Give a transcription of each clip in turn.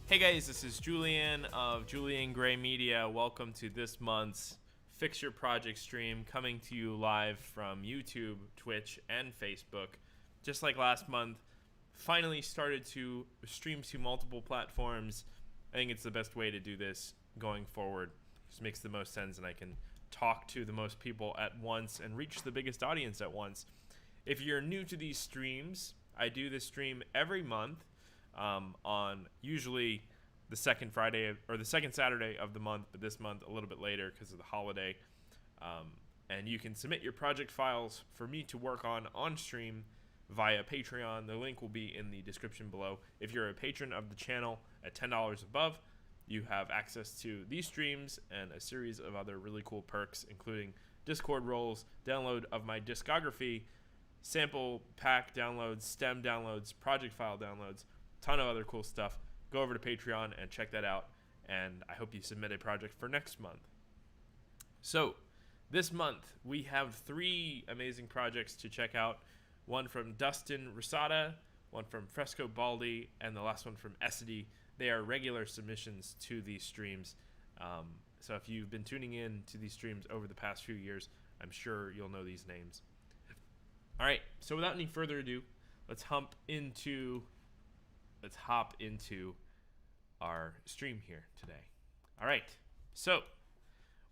Hey guys, this is Julian of Julian Gray Media. Welcome to this month's Fix Your Project stream, coming to you live from YouTube, Twitch, and Facebook. Just like last month, finally started to stream to multiple platforms. I think it's the best way to do this going forward. It just makes the most sense, and I can talk to the most people at once and reach the biggest audience at once. If you're new to these streams, I do this stream every month. On usually the second Friday or the second Saturday of the month, but this month a little bit later because of the holiday. And you can submit your project files for me to work on stream via Patreon. The link will be in the description below. If you're a patron of the channel at $10 above, you have access to these streams and a series of other really cool perks, including Discord roles, download of my discography, sample pack downloads, stem downloads, project file downloads, ton of other cool stuff. Go over to Patreon and check that out, and I hope you submit a project for next month. So this month we have 3 amazing projects to check out. One from Dustin Rosada, one from Fresco Baldi, and the last one from Essity. They are regular submissions to these streams. So if you've been tuning in to these streams over the past few years, I'm sure you'll know these names. All right, so without any further ado, let's hop into our stream here today. All right, so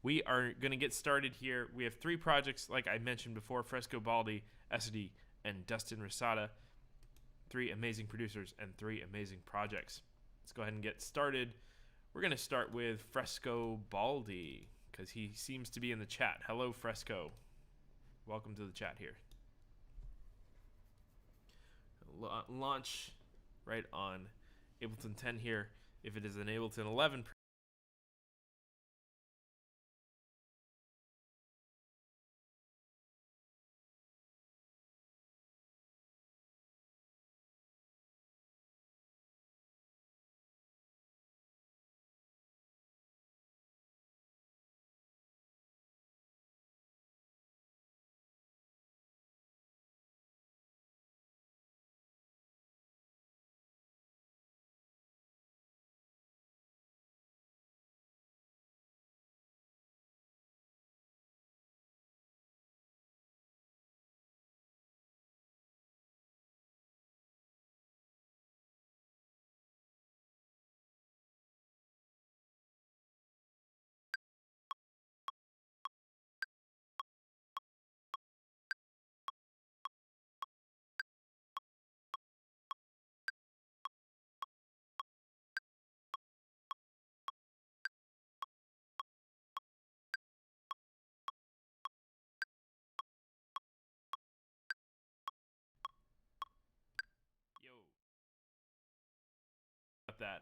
we are going to get started here. We have 3 projects, like I mentioned before: Fresco Baldi, Essity, and Dustin Rosada. 3 amazing producers and 3 amazing projects. Let's go ahead and get started. We're going to start with Fresco Baldi because he seems to be in the chat. Hello, Fresco. Welcome to the chat here. Launch right on Ableton 10 here. If it is an Ableton 11Got that.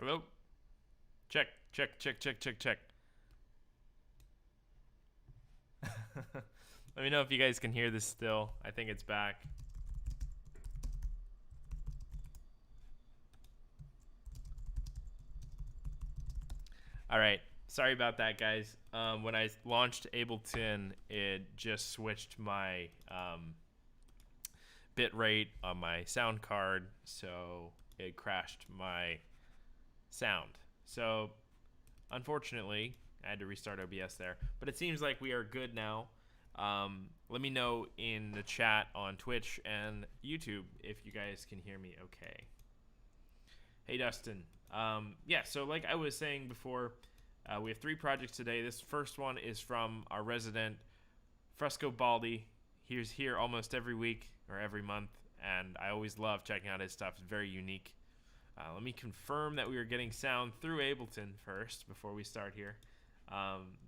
Hello? Check, check, check, check, check, check. Let me know if you guys can hear this still. I think it's back. All right. Sorry about that, guys. When I launched Ableton, it just switched my bit rate on my sound card, so it crashed my sound. So unfortunately, I had to restart OBS there. But it seems like we are good now. Let me know in the chat on Twitch and YouTube if you guys can hear me okay. Hey, Dustin. Yeah, so like I was saying before, we have 3 projects today. This first one is from our resident Fresco Baldi. He's here almost every week or every month, and I always love checking out his stuff. It's very unique. Let me confirm that we are getting sound through Ableton first before we start here.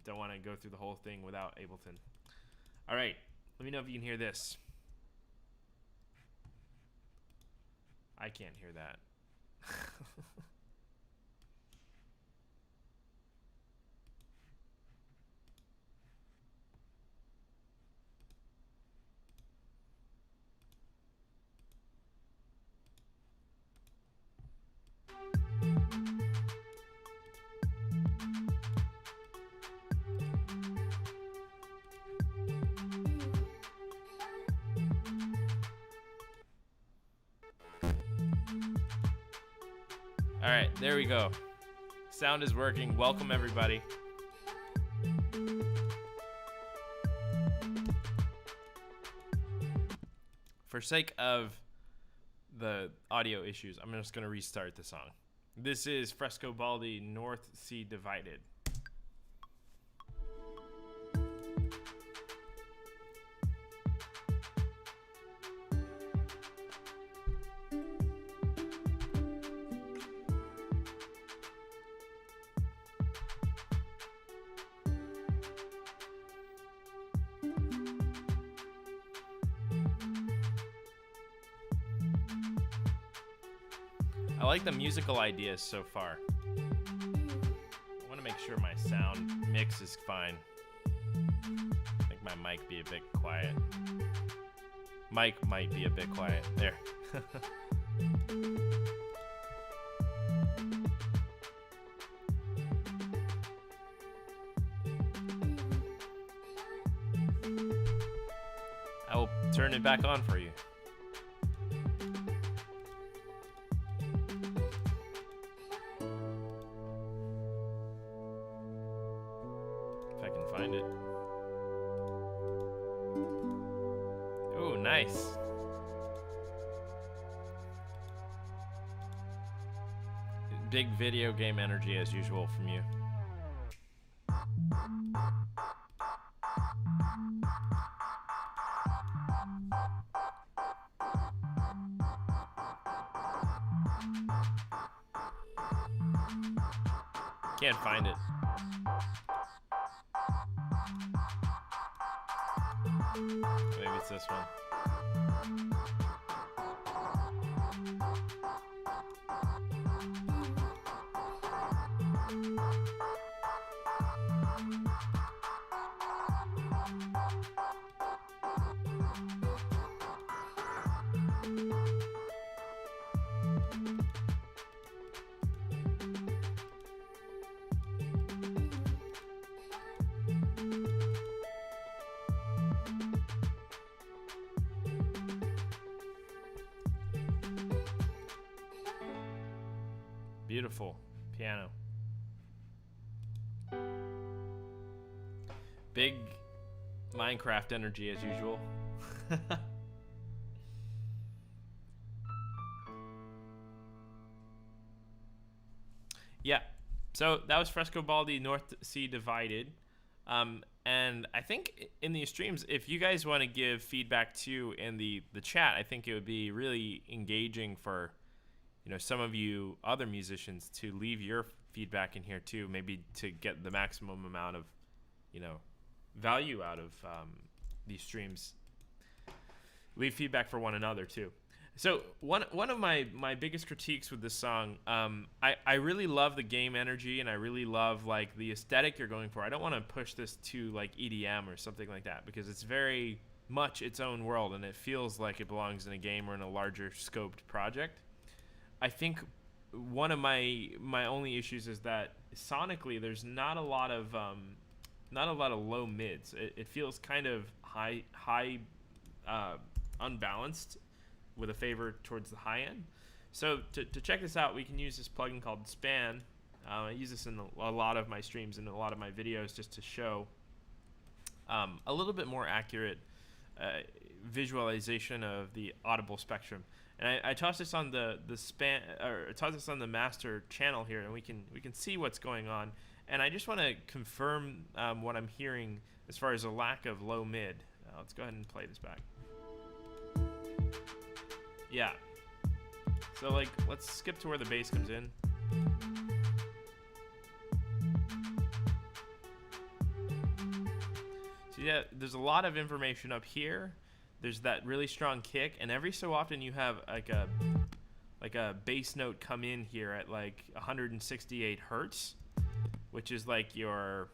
Don't want to go through the whole thing without Ableton. All right, let me know if you can hear this. I can't hear that. All right, there we go. Sound is working. Welcome, everybody. For sake of the audio issues, I'm just going to restart the song. This is Fresco Baldi, North Sea Divided. I like the musical ideas so far. I want to make sure my sound mix is fine. I think my mic be a bit quiet. Mic might be a bit quiet. There. I will turn it back on for you. Nice. Big video game energy as usual from you. Can't find it. Maybe it's this one. Beautiful piano. Big Minecraft energy as usual. Yeah, so that was Fresco Baldi, North Sea Divided. And I think in these streams, if you guys want to give feedback too in the chat, I think it would be really engaging for some of you other musicians to leave your feedback in here too, maybe to get the maximum amount of value out of these streams. Leave feedback for one another too. So one of my biggest critiques with this song, I really love the game energy, and I really love like the aesthetic you're going for. I don't want to push this to like EDM or something like that, because it's very much its own world, and it feels like it belongs in a game or in a larger scoped project. I think one of my only issues is that sonically there's not a lot of low mids. It feels kind of high unbalanced, with a favor towards the high end. So to check this out, we can use this plugin called Span. I use this in a lot of my streams and a lot of my videos, just to show a little bit more accurate visualization of the audible spectrum. And I tossed this on the Span, or I tossed this on the master channel here, and we can see what's going on. And I just want to confirm what I'm hearing as far as a lack of low mid. Let's go ahead and play this back. Yeah. So like, let's skip to where the bass comes in. So yeah, there's a lot of information up here. There's that really strong kick, and every so often you have like a bass note come in here at like 168 hertz, which is like your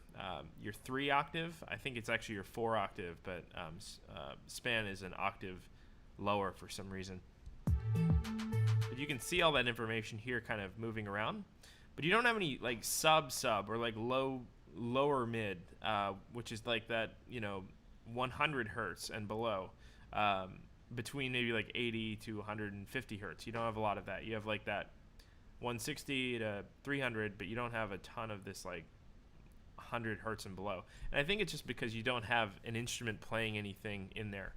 3 octave. I think it's actually your 4 octave, but Span is an octave lower for some reason. But you can see all that information here kind of moving around, but you don't have any like sub or like lower mid, which is like that, 100 hertz and below, between maybe like 80 to 150 hertz. You don't have a lot of that. You have like that 160 to 300, but you don't have a ton of this like 100 hertz and below. And I think it's just because you don't have an instrument playing anything in there.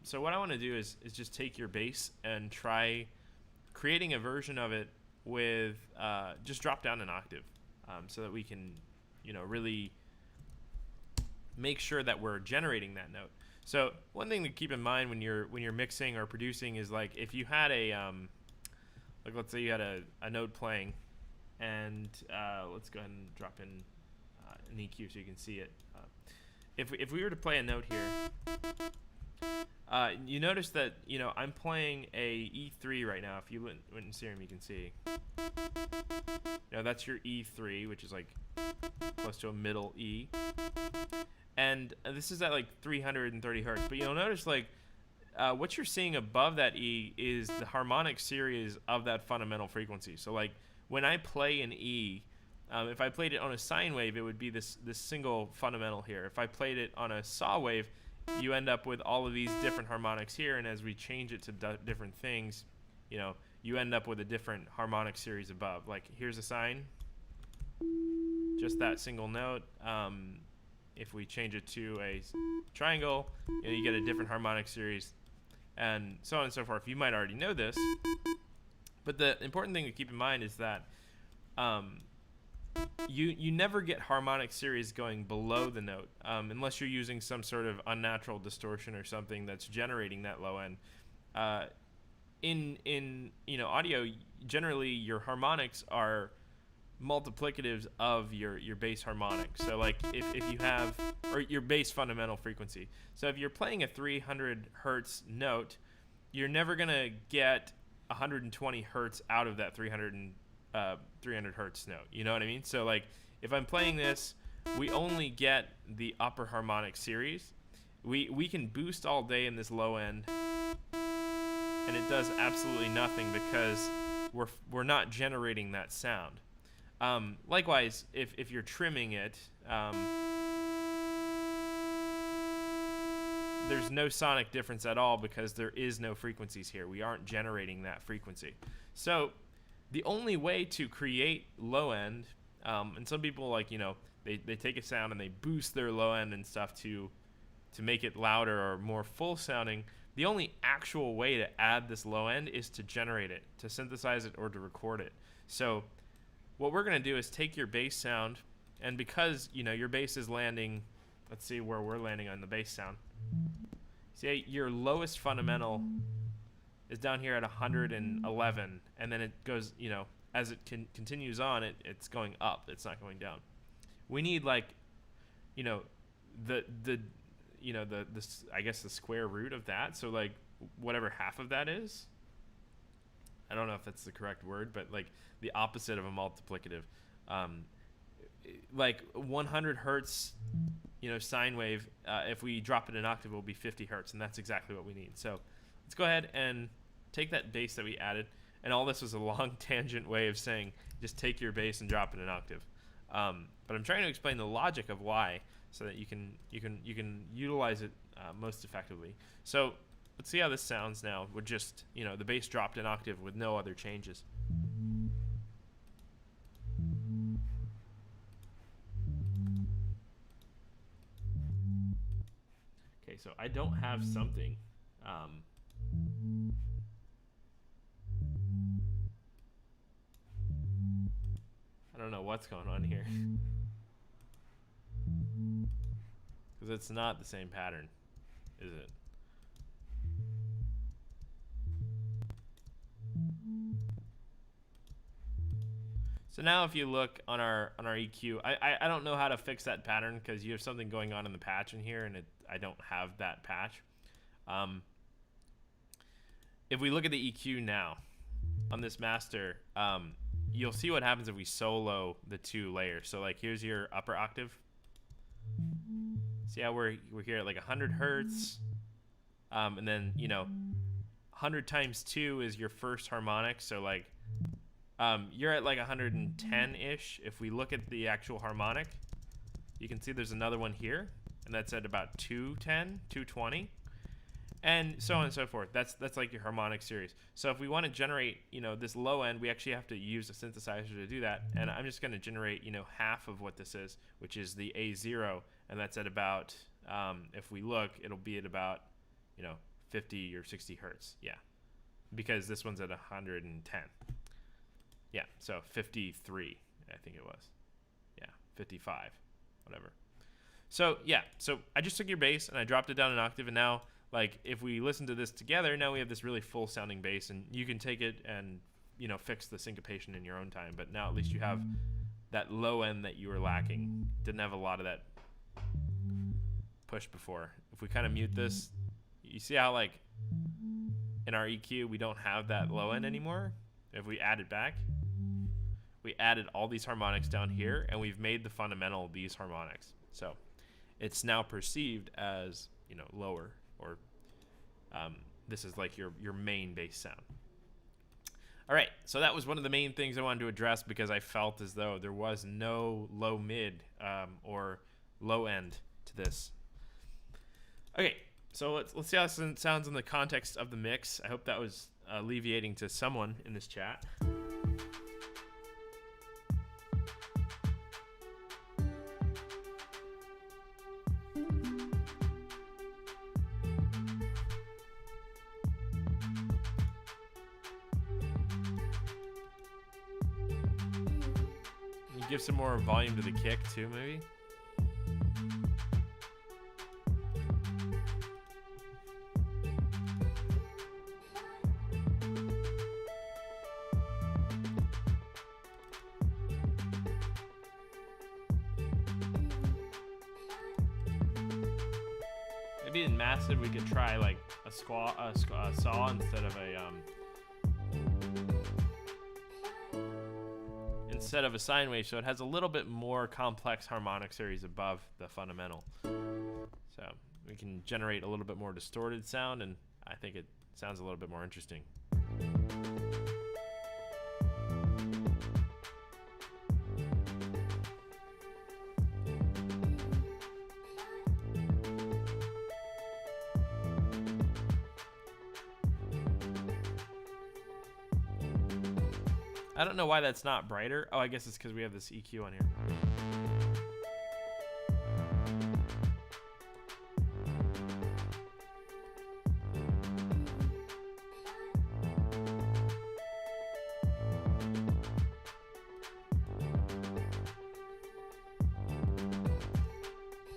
So what I want to do is just take your bass and try creating a version of it with just drop down an octave, so that we can, really make sure that we're generating that note. So one thing to keep in mind when you're mixing or producing is like, if you had a like, let's say you had a note playing, and let's go ahead and drop in an EQ so you can see it. If we were to play a note here, you notice that I'm playing a E3 right now. If you went in Serum, you can see. That's your E3, which is like close to a middle E, and this is at like 330 hertz. But you'll notice like what you're seeing above that E is the harmonic series of that fundamental frequency. So like when I play an E, if I played it on a sine wave, it would be this single fundamental here. If I played it on a saw wave, you end up with all of these different harmonics here, and as we change it to different things, you end up with a different harmonic series above. Like here's a sine, just that single note. If we change it to a triangle, you get a different harmonic series, and so on and so forth. You might already know this, but the important thing to keep in mind is that you never get harmonic series going below the note, unless you're using some sort of unnatural distortion or something that's generating that low end. In audio, generally your harmonics are multiplicatives of your bass harmonic. So like if you have, or your bass fundamental frequency. So if you're playing a 300 hertz note, you're never gonna get 120 hertz out of that 300 hertz note. You know what I mean? So like if I'm playing this, we only get the upper harmonic series. We can boost all day in this low end, and it does absolutely nothing because we're not generating that sound. Likewise, if you're trimming it, there's no sonic difference at all because there is no frequencies here. We aren't generating that frequency. So the only way to create low end, and some people like, they take a sound and they boost their low end and stuff to make it louder or more full sounding. The only actual way to add this low end is to generate it, to synthesize it, or to record it. So what we're going to do is take your bass sound, and because your bass is landing, let's see where we're landing on the bass sound. See, your lowest fundamental is down here at 111, and then it goes, as it continues on, it's going up. It's not going down. We need like, the I guess the square root of that. So like whatever half of that is. I don't know if that's the correct word, but like the opposite of a multiplicative. Like 100 hertz, sine wave, if we drop it an octave, it will be 50 hertz, and that's exactly what we need. So let's go ahead and take that bass that we added, and all this was a long tangent way of saying just take your bass and drop it an octave. But I'm trying to explain the logic of why, so that you can utilize it most effectively. So let's see how this sounds now with just the bass dropped an octave with no other changes. Okay, so I don't have something. I don't know what's going on here. Because it's not the same pattern, is it? So now if you look on our EQ, I don't know how to fix that pattern because you have something going on in the patch in here, and I don't have that patch. If we look at the EQ now on this master, you'll see what happens if we solo the two layers. So like here's your upper octave. See how we're here at like 100 hertz, and then 100 times 2 is your first harmonic. So like you're at like 110-ish. If we look at the actual harmonic, you can see there's another one here, and that's at about 210, 220, and so on and so forth. That's like your harmonic series. So if we want to generate this low end, we actually have to use a synthesizer to do that, and I'm just going to generate half of what this is, which is the A0, and that's at about if we look, it'll be at about 50 or 60 hertz. Yeah, because this one's at 110. Yeah, so 53, I think it was. Yeah, 55, whatever. So yeah, so I just took your bass and I dropped it down an octave, and now like if we listen to this together, now we have this really full sounding bass, and you can take it and fix the syncopation in your own time. But now at least you have that low end that you were lacking. Didn't have a lot of that push before. If we kind of mute this, you see how like in our EQ we don't have that low end anymore. If we add it back, we added all these harmonics down here, and we've made the fundamental these harmonics. So it's now perceived as lower, or this is like your main bass sound. All right, so that was one of the main things I wanted to address, because I felt as though there was no low mid or low end to this. Okay, so let's see how this sounds in the context of the mix. I hope that was alleviating to someone in this chat. Give some more volume to the kick too, maybe. Maybe in massive we could try like a saw instead of a sine wave, so it has a little bit more complex harmonic series above the fundamental. So we can generate a little bit more distorted sound, and I think it sounds a little bit more interesting. I don't know why that's not brighter. Oh, I guess it's because we have this EQ on here.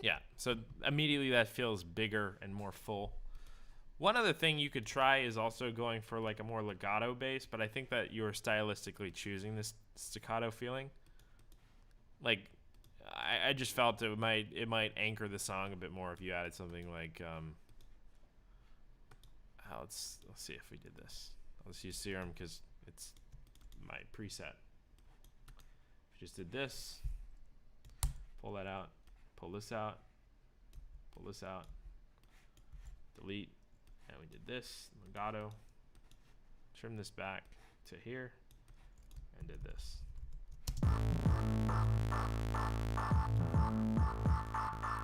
Yeah, so immediately that feels bigger and more full. One other thing you could try is also going for like a more legato bass, but I think that you're stylistically choosing this staccato feeling. Like, I just felt it might anchor the song a bit more if you added something like Let's see if we did this. I'll just use Serum because it's my preset. Just did this. Pull that out. Pull this out. Pull this out. Delete. And we did this. Legato. Trim this back to here. And did this.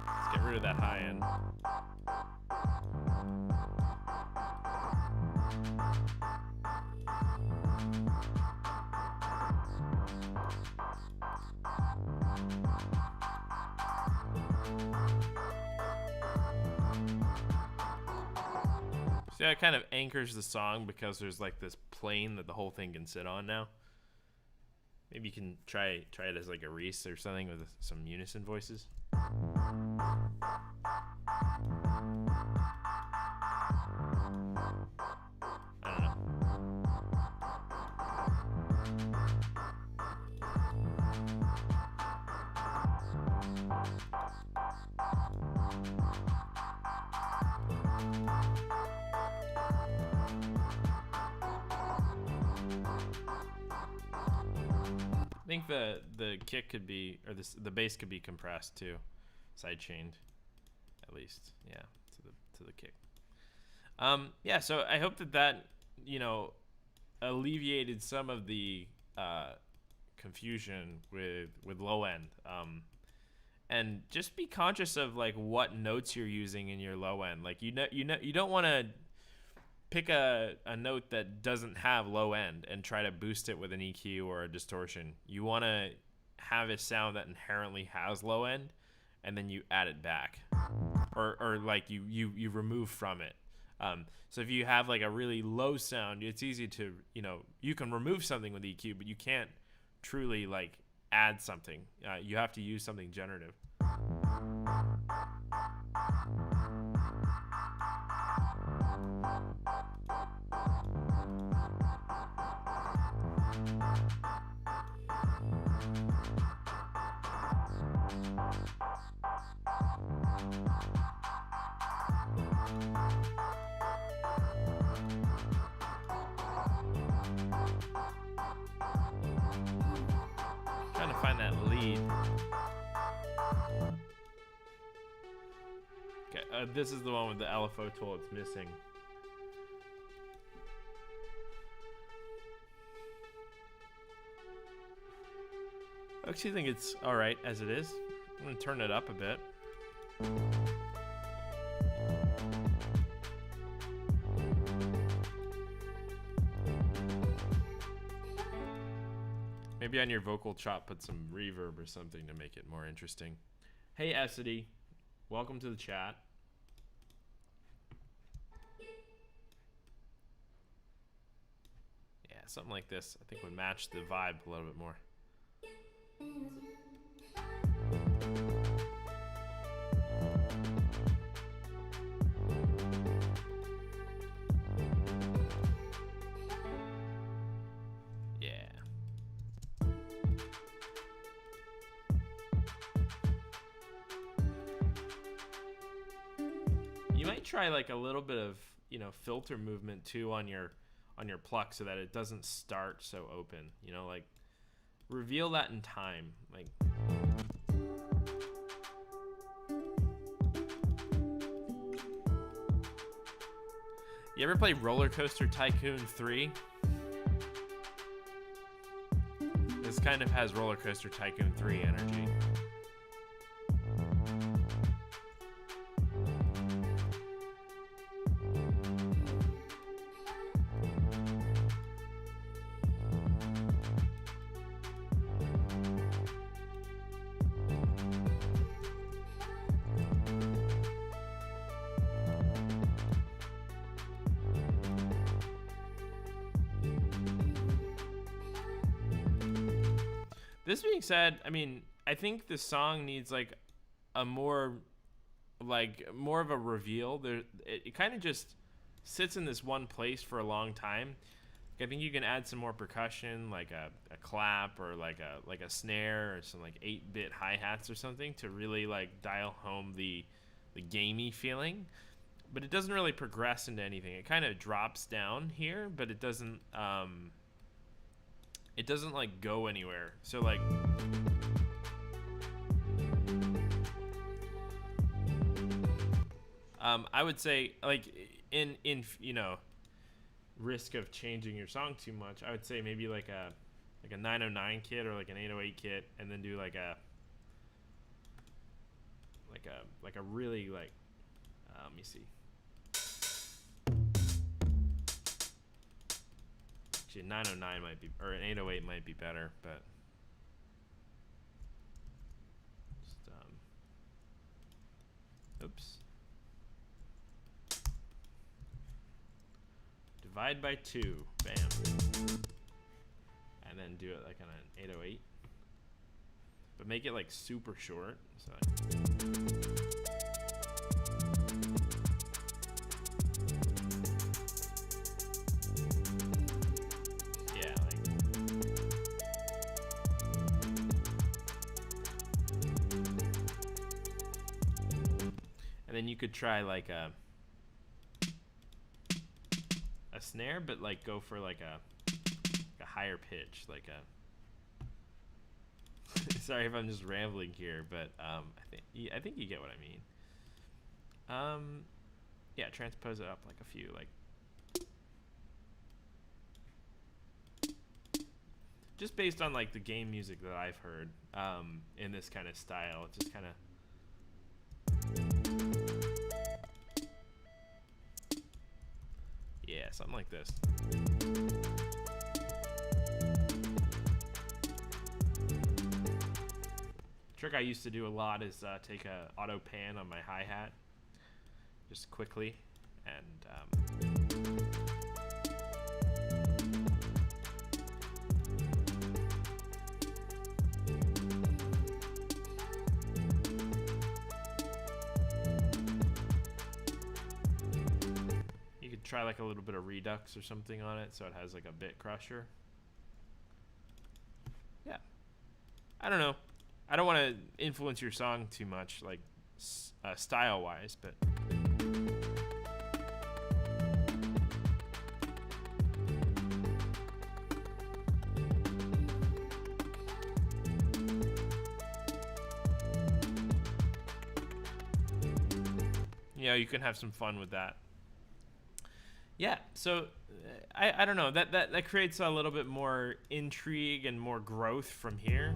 Let's get rid of that high end. See, that kind of anchors the song because there's like this plane that the whole thing can sit on now. Maybe you can try it as like a Reese or something with some unison voices. I don't know. I think the kick could be, or the bass could be compressed too, side chained, at least, yeah, to the kick. Yeah, so I hope that alleviated some of the confusion with low end. And just be conscious of like what notes you're using in your low end. Like you don't want to pick a note that doesn't have low end and try to boost it with an EQ or a distortion. You want to have a sound that inherently has low end, and then you add it back, or like you remove from it. So if you have like a really low sound, it's easy to, you can remove something with EQ, but you can't truly like add something. You have to use something generative. Trying to find that lead. Okay, this is the one with the LFO tool it's missing. I actually think it's alright as it is. I'm going to turn it up a bit. Maybe on your vocal chop put some reverb or something to make it more interesting. Hey Essity, welcome to the chat. Yeah, something like this I think would match the vibe a little bit more. You might try like a little bit of, filter movement too on your pluck so that it doesn't start so open, like reveal that in time. Like you ever play Roller Coaster Tycoon 3? This kind of has Roller Coaster Tycoon 3 energy. This being said, I think the song needs like a more of a reveal. It kind of just sits in this one place for a long time. I think you can add some more percussion, like a clap or like a snare or some like 8-bit hi-hats or something to really like dial home the gamey feeling. but it doesn't really progress into anything. It kind of drops down here, but it doesn't like go anywhere. So like I would say, like, in you know, risk of changing your song too much, I would say maybe like a 909 kit or like an 808 kit, and then do like a really like let me see. Actually, a 909 might be, or an 808 might be better, but just oops. Divide by 2, bam. And then do it like on an 808. But make it like super short. So yeah, like, and then you could try like a snare, but like go for like a higher pitch, like a sorry if I'm just rambling here, but I think you get what I mean. Yeah, transpose it up like a few, like just based on like the game music that I've heard in this kind of style. It just kind of yeah, something like this. Trick I used to do a lot is take a auto pan on my hi-hat just quickly, and you could try like a little bit of redux or something on it so it has like a bit crusher. Yeah, I don't know. I don't want to influence your song too much, like style-wise, but you know, you can have some fun with that. Yeah, so I don't know, that creates a little bit more intrigue and more growth from here.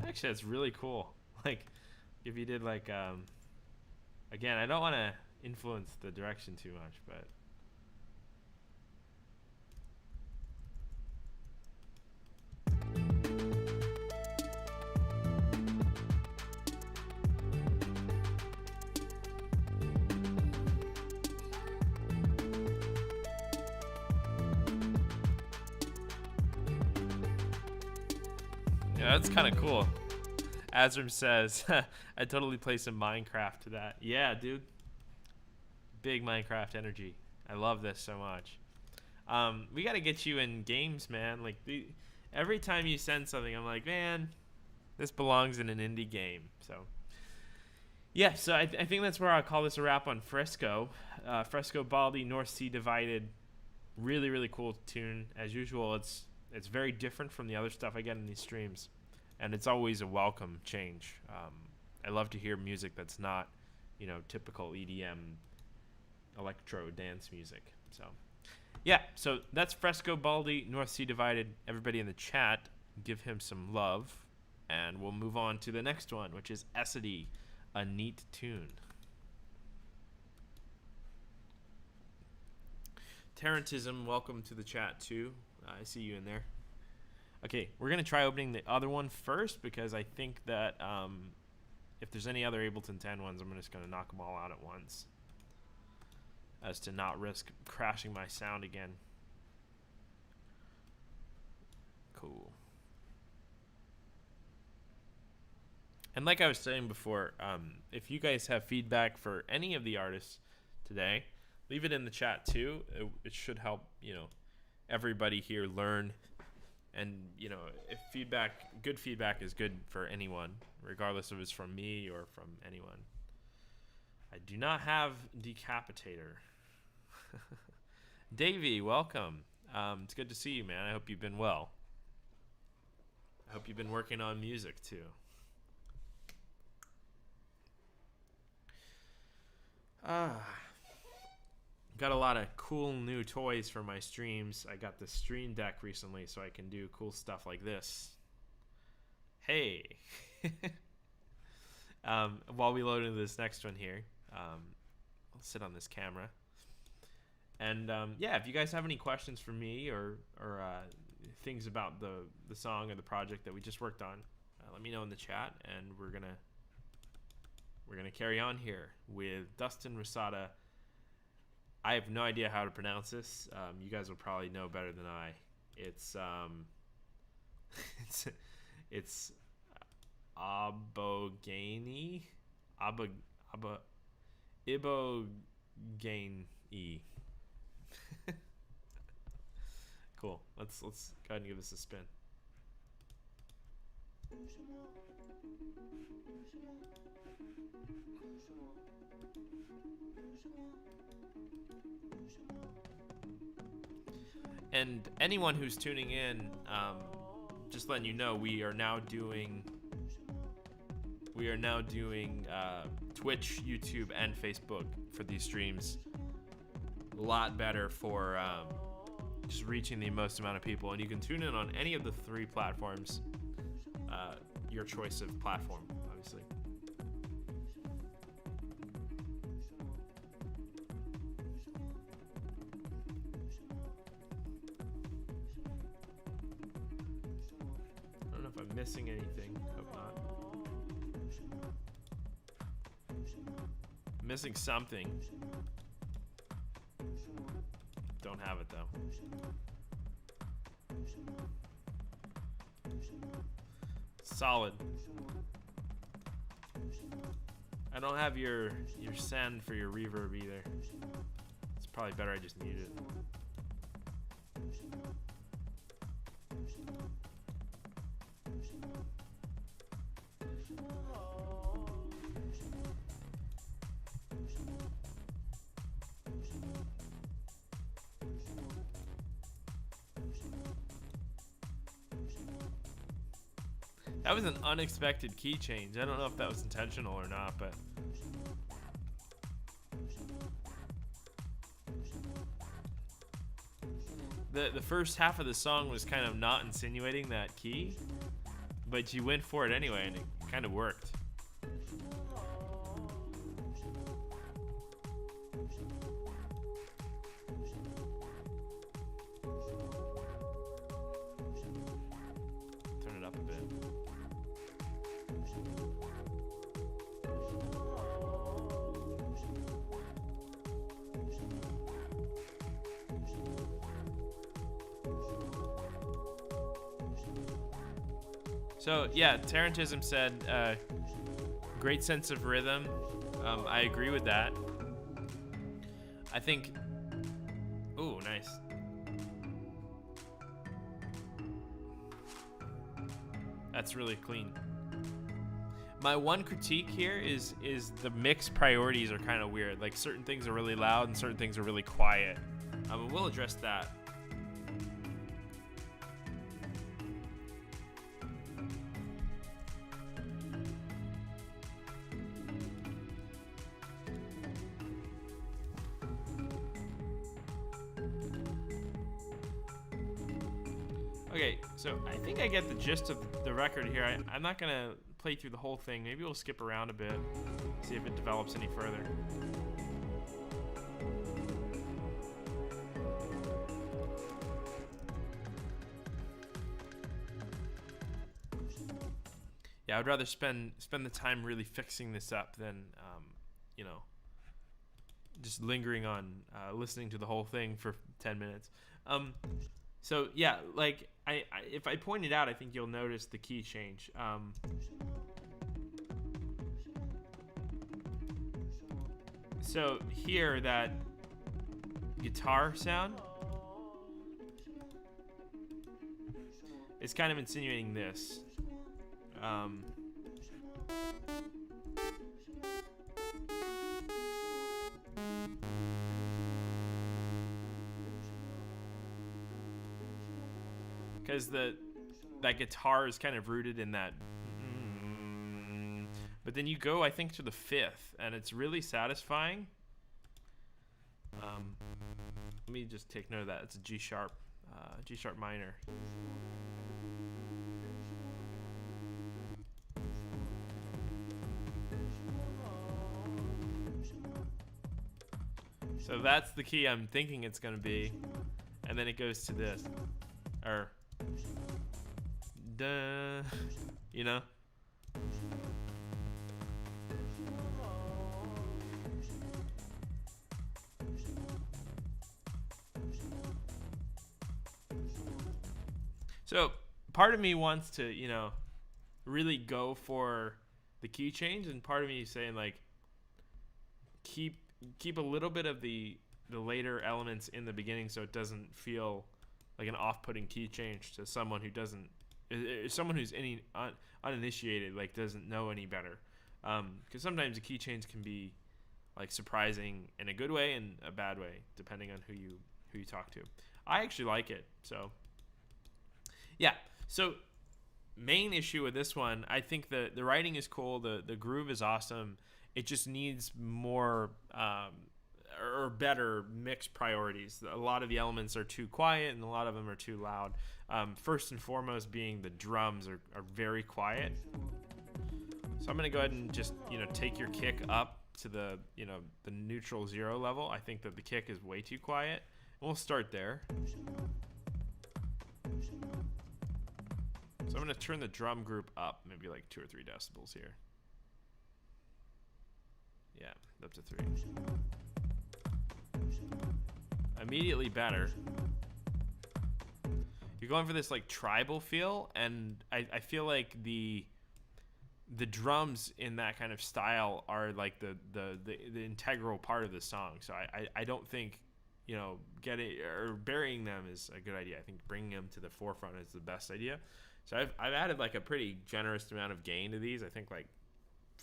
Actually, that's really cool. Like, if you did like, again, I don't want to influence the direction too much, but yeah, that's kind of cool. Azram says, I totally play some Minecraft to that. Yeah, dude. Big Minecraft energy. I love this so much. We got to get you in games, man. Like, every time you send something, I'm like, man, this belongs in an indie game. So, yeah, so I think that's where I'll call this a wrap on Fresco. Fresco Baldi, North Sea Divided. Really, really cool tune. As usual, it's very different from the other stuff I get in these streams. And it's always a welcome change. I love to hear music that's not, you know, typical EDM, electro dance music. So, yeah. So that's Fresco Baldi, North Sea Divided. Everybody in the chat, give him some love, and we'll move on to the next one, which is Essity, a neat tune. Tarantism, welcome to the chat too. I see you in there. Okay, we're going to try opening the other one first, because I think that if there's any other Ableton 10 ones, I'm just going to knock them all out at once, as to not risk crashing my sound again. Cool. And like I was saying before, if you guys have feedback for any of the artists today, leave it in the chat too. It should help, everybody here learn. And, if good feedback is good for anyone, regardless if it's from me or from anyone. I do not have Decapitator. Davey, welcome. It's good to see you, man. I hope you've been well. I hope you've been working on music too. Got a lot of cool new toys for my streams. I got the Stream Deck recently, so I can do cool stuff like this. Hey. While we load into this next one here, I'll sit on this camera. And if you guys have any questions for me or things about the song or the project that we just worked on, let me know in the chat, and we're gonna carry on here with Dustin Rosada. I have no idea how to pronounce this. You guys will probably know better than I. It's it's Abogani, Ibogani. Cool. Let's go ahead and give this a spin. And anyone who's tuning in, just letting you know, we are now doing Twitch, YouTube, and Facebook for these streams. A lot better for just reaching the most amount of people. And you can tune in on any of the 3 platforms, your choice of platform, obviously. I don't know if I'm missing anything. Hope not. I'm missing something. Don't have it though. Solid. I don't have your send for your reverb either. It's probably better I just mute it. That was an unexpected key change. I don't know if that was intentional or not, but the first half of the song was kind of not insinuating that key, but you went for it anyway, and it kind of worked. Turn it up a bit. So yeah, Tarantism said, great sense of rhythm. I agree with that. I think, ooh, nice. That's really clean. My one critique here is the mix priorities are kind of weird. Like certain things are really loud and certain things are really quiet. We'll address that. Okay, so I think I get the gist of the record here. I'm not going to play through the whole thing. Maybe we'll skip around a bit, see if it develops any further. Yeah, I'd rather spend the time really fixing this up than, just lingering on listening to the whole thing for 10 minutes. So yeah, like if I point it out, I think you'll notice the key change. So here, that guitar sound is kind of insinuating this. Because that guitar is kind of rooted in that. But then you go, I think, to the fifth, and it's really satisfying. Let me just take note of that. It's a G sharp minor. So that's the key I'm thinking it's going to be. And then it goes to this. Or, duh, you know? So part of me wants to, you know, really go for the key change, and part of me is saying, like, keep a little bit of the later elements in the beginning, so it doesn't feel like an off-putting key change to someone who doesn't, someone who's uninitiated, like doesn't know any better. Because sometimes a key change can be like surprising in a good way and a bad way, depending on who you talk to. I actually like it, so. Yeah, so main issue with this one, I think the writing is cool, the groove is awesome. It just needs more or better mixed priorities. A lot of the elements are too quiet and a lot of them are too loud. First and foremost being the drums are very quiet. So I'm going to go ahead and just, you know, take your kick up to the, you know, the neutral 0 level. I think that the kick is way too quiet. We'll start there. So I'm going to turn the drum group up, maybe like 2 or 3 decibels here. Yeah, up to 3. Immediately better. You're going for this like tribal feel, and I feel like the drums in that kind of style are like the integral part of the song. So I don't think, you know, getting or burying them is a good idea. I think bringing them to the forefront is the best idea. So I've added like a pretty generous amount of gain to these. I think like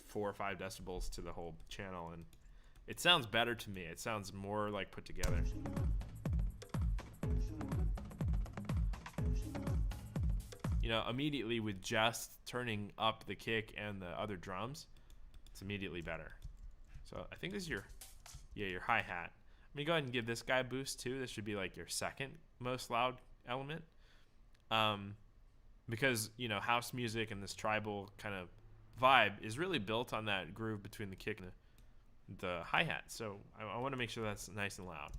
4 or 5 decibels to the whole channel, and it sounds better to me. It sounds more like put together. You know, immediately with just turning up the kick and the other drums, it's immediately better. So I think this is your hi-hat. I'm gonna go ahead and give this guy a boost too. This should be like your second most loud element. Because, you know, house music and this tribal kind of vibe is really built on that groove between the kick and the hi-hat. So I want to make sure that's nice and loud.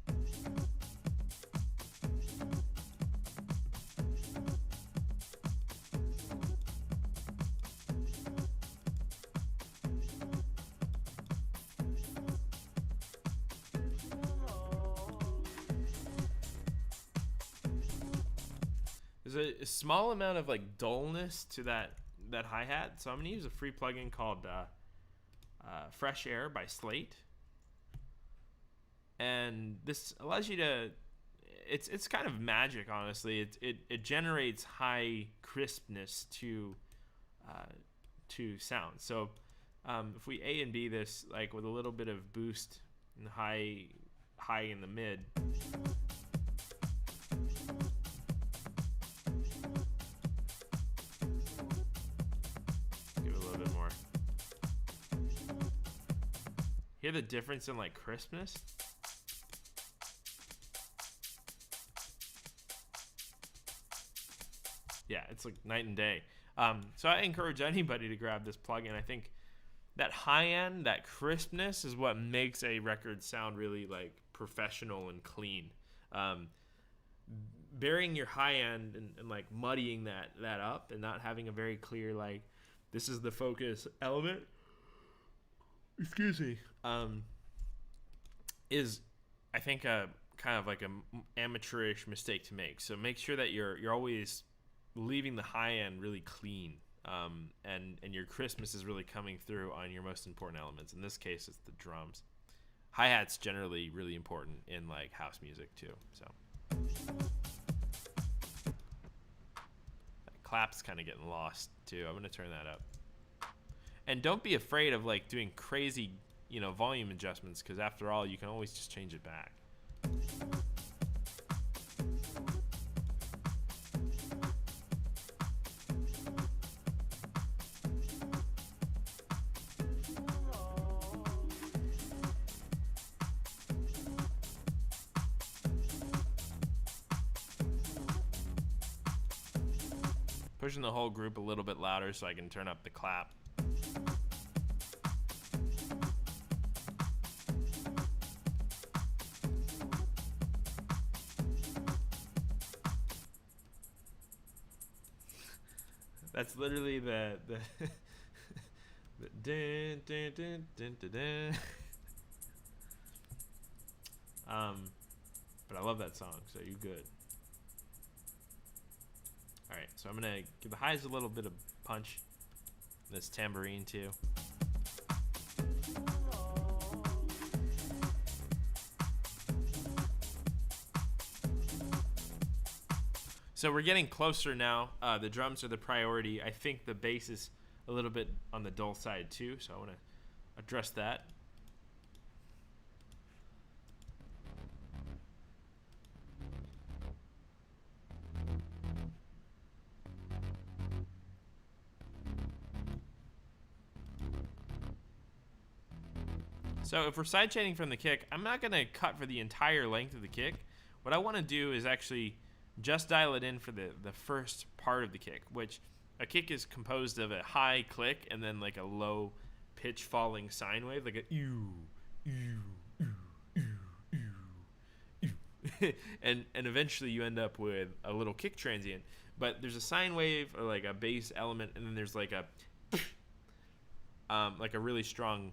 There's a small amount of like dullness to that hi-hat, so I'm gonna use a free plugin called Fresh Air by Slate, and this allows you to. It's kind of magic, honestly. It generates high crispness to sound. So if we A and B this like with a little bit of boost and high in the mid. Hear the difference in like crispness? Yeah, it's like night and day. So I encourage anybody to grab this plugin. I think that high end, that crispness is what makes a record sound really like professional and clean. Burying your high end and like muddying that up and not having a very clear like this is the focus element. Excuse me. Is I think a kind of like a amateurish mistake to make. So make sure that you're always leaving the high end really clean, and your crispness is really coming through on your most important elements. In this case, it's the drums. Hi-hat's generally really important in like house music too. So that clap's kind of getting lost too. I'm gonna turn that up. And don't be afraid of like doing crazy, volume adjustments, because after all, you can always just change it back. Pushing the whole group a little bit louder so I can turn up the clap. That's literally the dun, dun, dun, dun, dun, dun. But I love that song, so you good. Alright, so I'm gonna give the highs a little bit of punch. This tambourine too. So we're getting closer now. The drums are the priority. I think the bass is a little bit on the dull side too, so I want to address that. So if we're sidechaining from the kick, I'm not going to cut for the entire length of the kick. What I want to do is actually just dial it in for the first part of the kick, which a kick is composed of a high click and then like a low pitch falling sine wave, like a ew, ew, ew, ew, ew, ew. and eventually you end up with a little kick transient. But there's a sine wave or like a bass element, and then there's like a really strong,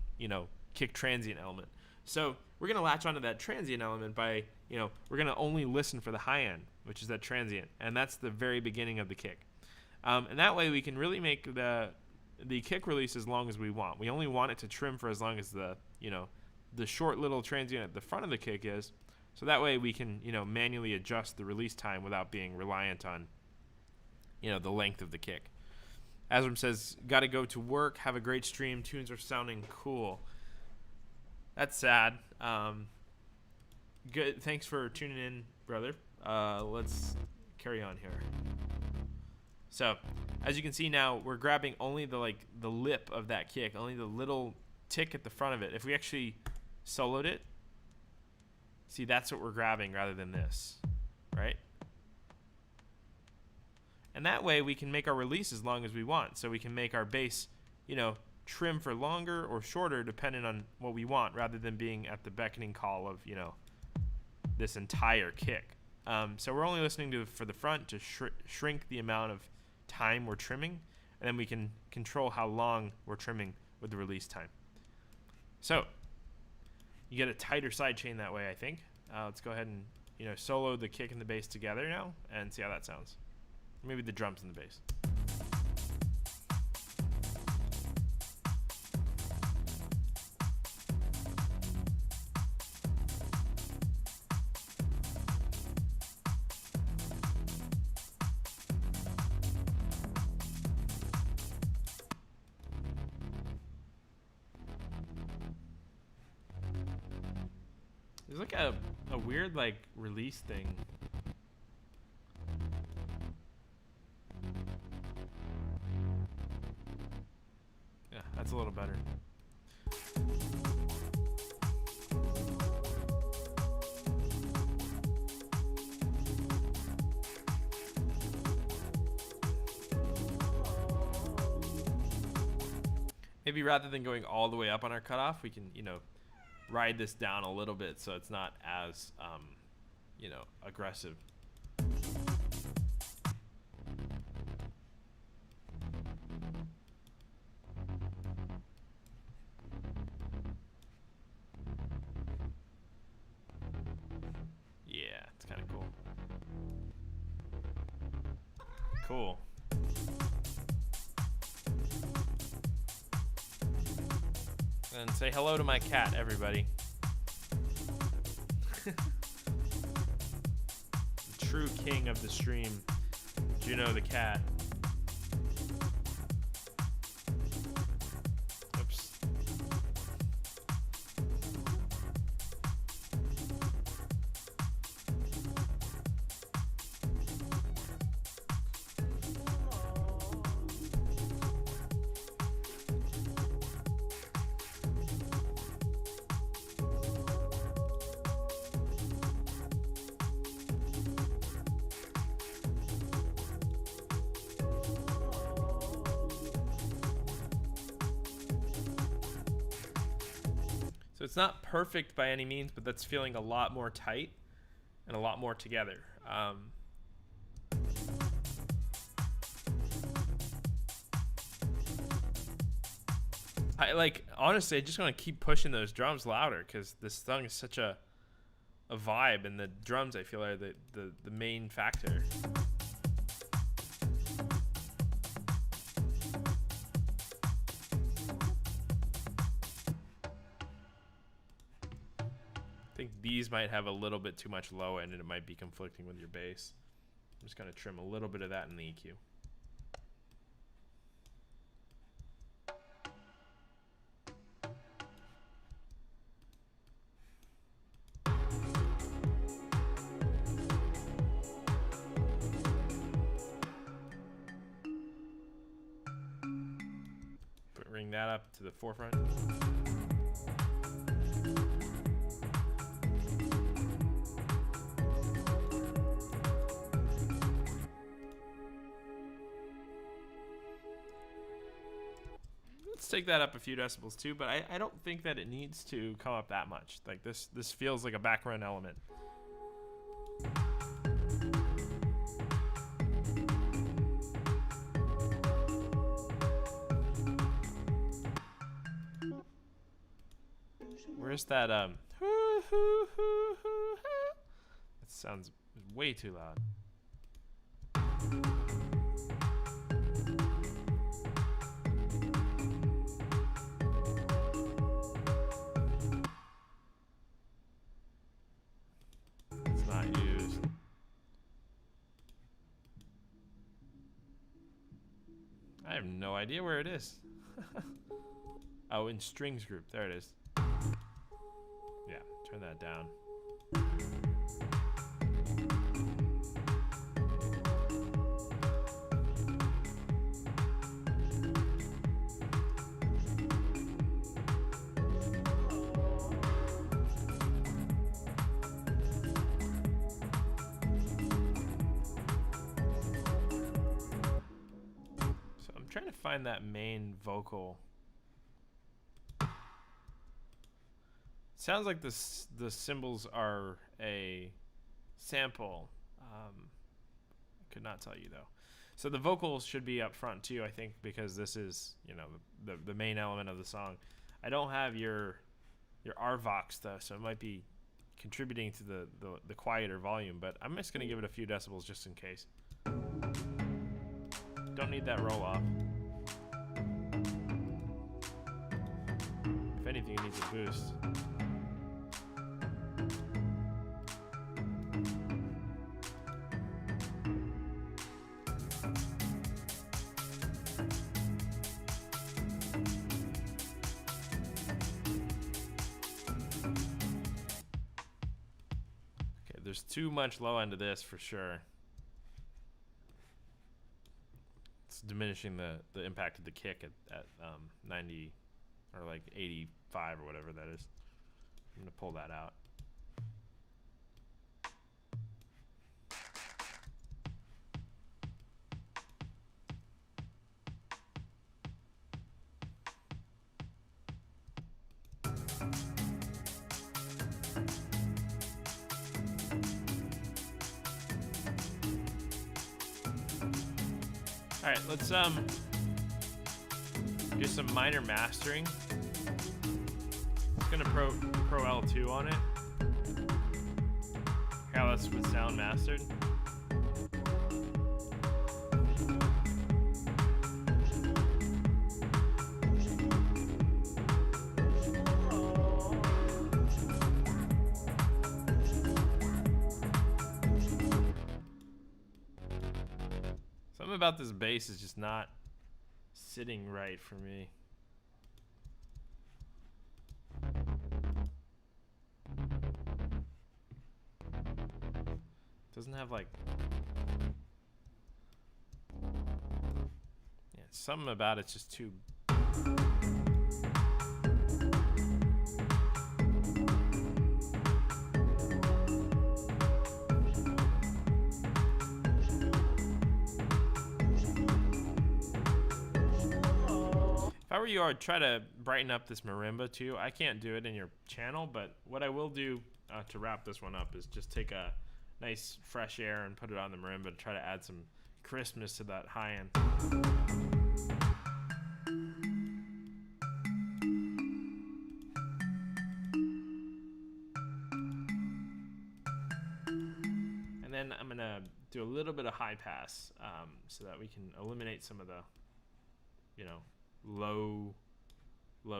kick transient element. So we're going to latch onto that transient element by, we're going to only listen for the high end, which is that transient. And that's the very beginning of the kick. And that way we can really make the kick release as long as we want. We only want it to trim for as long as the short little transient at the front of the kick is. So that way we can, manually adjust the release time without being reliant on, the length of the kick. Asram says, got to go to work. Have a great stream. Tunes are sounding cool. That's sad. Good. Thanks for tuning in, brother. Let's carry on here. So, as you can see now, we're grabbing only the lip of that kick, only the little tick at the front of it. If we actually soloed it, see, that's what we're grabbing rather than this, right? And that way we can make our release as long as we want. So we can make our bass, trim for longer or shorter depending on what we want, rather than being at the beckoning call of, this entire kick. So we're only listening for the front to shrink the amount of time we're trimming, and then we can control how long we're trimming with the release time. So you get a tighter side chain that way, I think. Let's go ahead and solo the kick and the bass together now and see how that sounds. Maybe the drums and the bass. There's like a weird release thing. Yeah, that's a little better. Maybe rather than going all the way up on our cutoff, we can, ride this down a little bit so it's not as, aggressive. Yeah, it's kind of cool. Cool. And say hello to my cat, everybody. The true king of the stream, Juno the cat. Oops. So it's not perfect by any means, but that's feeling a lot more tight and a lot more together. Honestly, I just want to keep pushing those drums louder because this song is such a vibe, and the drums I feel are the main factor. I think these might have a little bit too much low end and it might be conflicting with your bass. I'm just going to trim a little bit of that in the EQ. Bring that up to the forefront. Let's take that up a few decibels too, but I don't think that it needs to come up that much. Like this feels like a background element. Where's that that sounds way too loud. It's not used. I have no idea where it is. Oh, in strings group. There it is. Yeah, turn that down. So I'm trying to find that main vocal. Sounds like the cymbals are a sample. Could not tell you though. So the vocals should be up front too, I think, because this is, you know, the main element of the song. I don't have your RVox though, so it might be contributing to the quieter volume, but I'm just gonna give it a few decibels just in case. Don't need that roll off. If anything, it needs a boost. There's too much low end to this for sure. It's diminishing the impact of the kick at 90 or like 85 or whatever that is. I'm gonna pull that out. All right, let's do some minor mastering. I'm gonna Pro L2 on it. How that's with sound mastered. Something about this bass is just not sitting right for me. Doesn't have like, yeah, something about it's just too. If I were you, I'd try to brighten up this marimba too. I can't do it in your channel, but what I will do to wrap this one up is just take a nice fresh air and put it on the marimba to try to add some crispness to that high end. And then I'm gonna do a little bit of high pass so that we can eliminate some of the, you know, low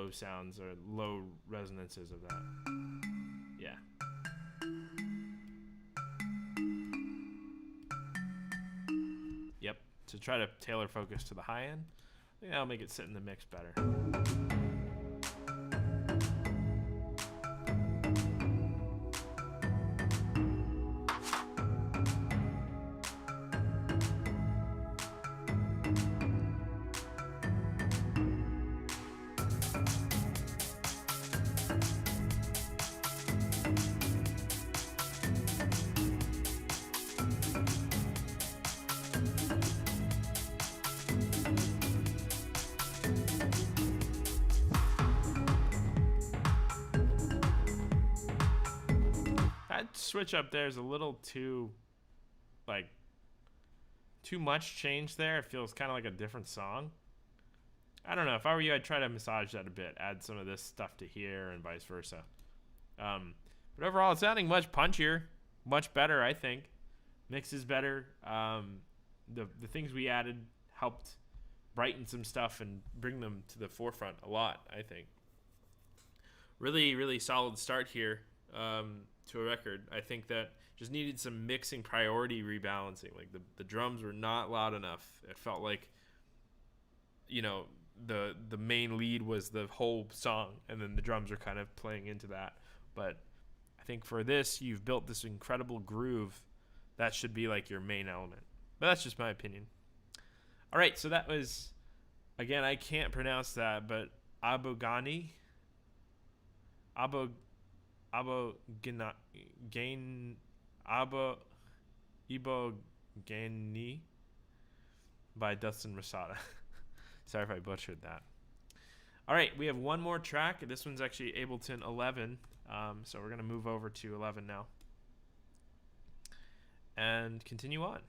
sounds or low resonances of that. Yeah. Yep. To try to tailor focus to the high end. I think that'll make it sit in the mix better. That switch up there is a little too, like, too much change there. It feels kind of like a different song. I don't know. If I were you, I'd try to massage that a bit. Add some of this stuff to here and vice versa. But overall, it's sounding much punchier. Much better, I think. Mix is better. The things we added helped brighten some stuff and bring them to the forefront a lot, I think. Really, really solid start here. To a record. I think that just needed some mixing priority rebalancing. Like the drums were not loud enough. It felt like, you know, the main lead was the whole song, and then the drums are kind of playing into that. But I think for this, you've built this incredible groove that should be like your main element. But that's just my opinion. All right, so that was, again, I can't pronounce that, but Abogani Ibogani by Dustin Rosada. Sorry if I butchered that. All right, we have one more track. This one's actually Ableton 11, so we're going to move over to 11 now and continue on.